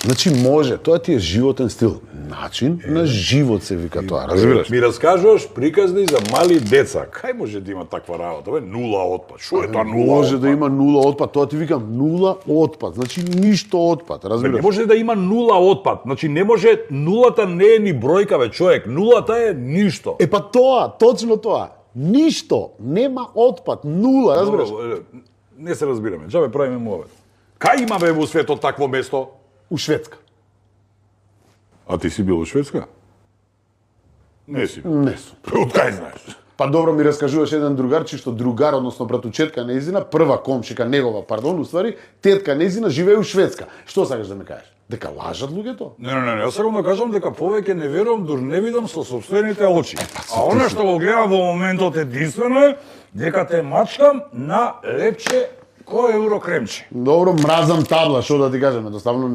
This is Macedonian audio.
Значи може, тоа ти е животен стил. Начин на живот се вика тоа, разбираш? Ми раскажуваш приказни за мали деца. Кај може да има таква работа? Бе, нула отпад. Што е тоа нула Може отпад? да има нула отпад, тоа ти викам нула отпад. Значи ништо отпад, Бе, разбираш? не може да има нула отпад. Значи не може, нулата не е ни бројка, бе, човек. Нулата е ништо. Па тоа, точно тоа. Ништо, нема отпад, нула, разбираш? Добро, не се разбираме. Џабе правиме муавет. Кај има бе во светот такво место? У Шведска. А ти си бил во Шведска? Не си бил. Не сум. Од кај знаеш? Па добро ми раскажуваш еден другарчи што другар, односно братучетка нејзина, прва комшика негова, пардон, уствари, тетка нејзина живее у Шведска. Што сакаш да ме кажеш? Дека лажат луѓето? Не, јас сакам да кажам дека повеќе не верувам дур не видам со сопствените очи. А она што го гледам во моментот единствено е дека те мачкам на лепче кој евро кремче. Добро, мразам табла, што да ти кажам, едноставно